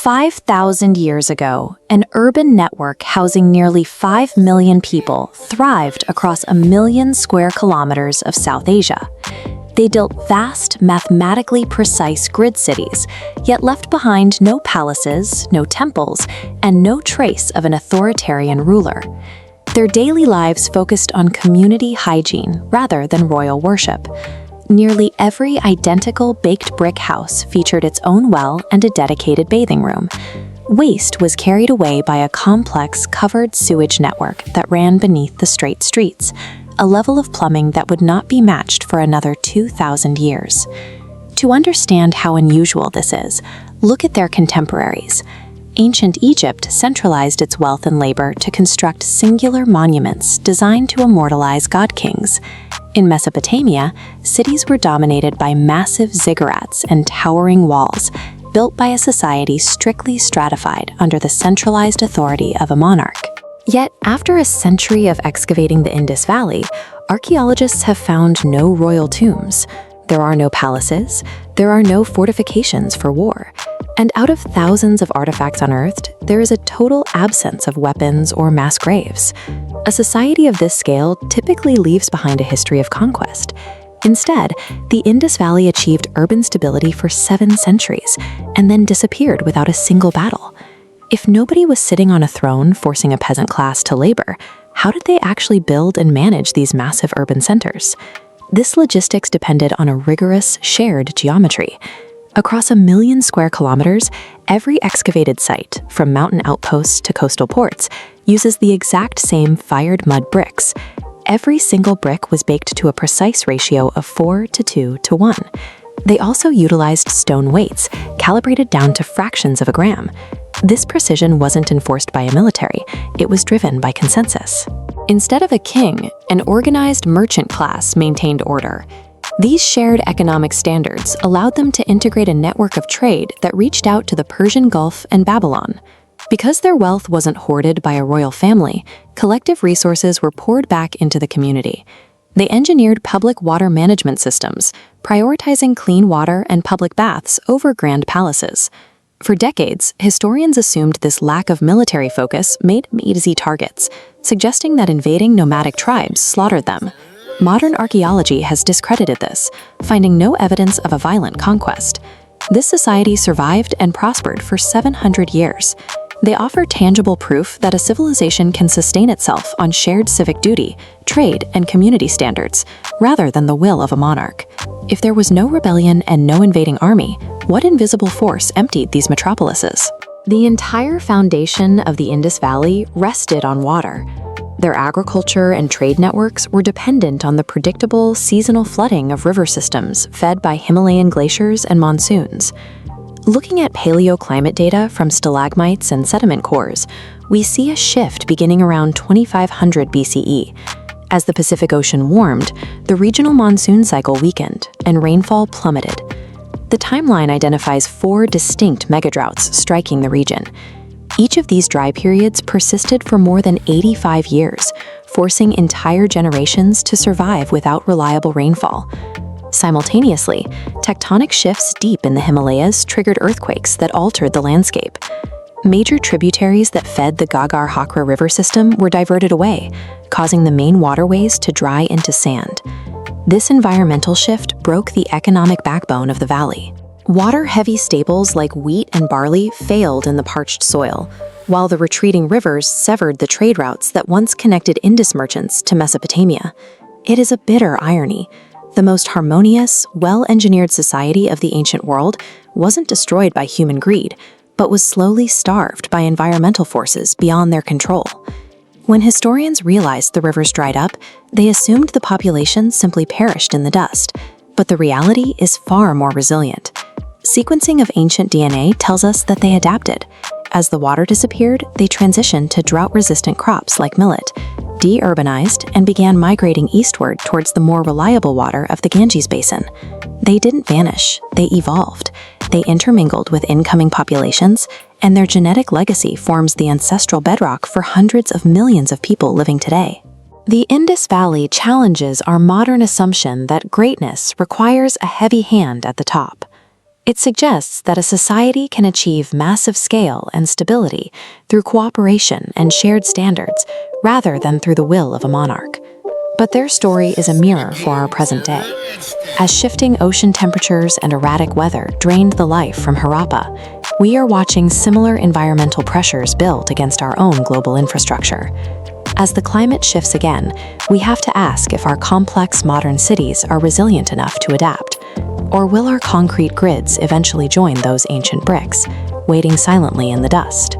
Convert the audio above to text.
5,000 years ago, an urban network housing nearly 5 million people thrived across 1 million square kilometers of South Asia. They built vast, mathematically precise grid cities, yet left behind no palaces, no temples, and no trace of an authoritarian ruler. Their daily lives focused on community hygiene rather than royal worship. Nearly every identical baked brick house featured its own well and a dedicated bathing room. Waste was carried away by a complex, covered sewage network that ran beneath the straight streets, a level of plumbing that would not be matched for another 2,000 years. To understand how unusual this is, look at their contemporaries. Ancient Egypt centralized its wealth and labor to construct singular monuments designed to immortalize god-kings. In Mesopotamia, cities were dominated by massive ziggurats and towering walls, built by a society strictly stratified under the centralized authority of a monarch. Yet, after a century of excavating the Indus Valley, archaeologists have found no royal tombs. There are no palaces, there are no fortifications for war. And out of thousands of artifacts unearthed, there is a total absence of weapons or mass graves. A society of this scale typically leaves behind a history of conquest. Instead, the Indus Valley achieved urban stability for 7 centuries and then disappeared without a single battle. If nobody was sitting on a throne forcing a peasant class to labor, how did they actually build and manage these massive urban centers? This logistics depended on a rigorous, shared geometry. Across 1 million square kilometers, every excavated site, from mountain outposts to coastal ports, uses the exact same fired mud bricks. Every single brick was baked to a precise ratio of 4:2:1. They also utilized stone weights, calibrated down to fractions of a gram. This precision wasn't enforced by a military, it was driven by consensus. Instead of a king, an organized merchant class maintained order. These shared economic standards allowed them to integrate a network of trade that reached out to the Persian Gulf and Babylon. Because their wealth wasn't hoarded by a royal family, collective resources were poured back into the community. They engineered public water management systems, prioritizing clean water and public baths over grand palaces. For decades, historians assumed this lack of military focus made them easy targets, suggesting that invading nomadic tribes slaughtered them. Modern archaeology has discredited this, finding no evidence of a violent conquest. This society survived and prospered for 700 years. They offer tangible proof that a civilization can sustain itself on shared civic duty, trade, and community standards, rather than the will of a monarch. If there was no rebellion and no invading army, what invisible force emptied these metropolises? The entire foundation of the Indus Valley rested on water. Their agriculture and trade networks were dependent on the predictable, seasonal flooding of river systems fed by Himalayan glaciers and monsoons. Looking at paleoclimate data from stalagmites and sediment cores, we see a shift beginning around 2500 BCE. As the Pacific Ocean warmed, the regional monsoon cycle weakened and rainfall plummeted. The timeline identifies 4 distinct megadroughts striking the region. Each of these dry periods persisted for more than 85 years, forcing entire generations to survive without reliable rainfall. Simultaneously, tectonic shifts deep in the Himalayas triggered earthquakes that altered the landscape. Major tributaries that fed the Ghaggar-Hakra river system were diverted away, causing the main waterways to dry into sand. This environmental shift broke the economic backbone of the valley. Water-heavy staples like wheat and barley failed in the parched soil, while the retreating rivers severed the trade routes that once connected Indus merchants to Mesopotamia. It is a bitter irony. The most harmonious, well-engineered society of the ancient world wasn't destroyed by human greed, but was slowly starved by environmental forces beyond their control. When historians realized the rivers dried up, they assumed the population simply perished in the dust, but the reality is far more resilient. Sequencing of ancient DNA tells us that they adapted. As the water disappeared, they transitioned to drought-resistant crops like millet, de-urbanized, and began migrating eastward towards the more reliable water of the Ganges basin. They didn't vanish, they evolved. They intermingled with incoming populations, and their genetic legacy forms the ancestral bedrock for hundreds of millions of people living today. The Indus Valley challenges our modern assumption that greatness requires a heavy hand at the top. It suggests that a society can achieve massive scale and stability through cooperation and shared standards rather than through the will of a monarch. But their story is a mirror for our present day. As shifting ocean temperatures and erratic weather drained the life from Harappa, we are watching similar environmental pressures build against our own global infrastructure. As the climate shifts again, we have to ask if our complex modern cities are resilient enough to adapt. Or will our concrete grids eventually join those ancient bricks, waiting silently in the dust?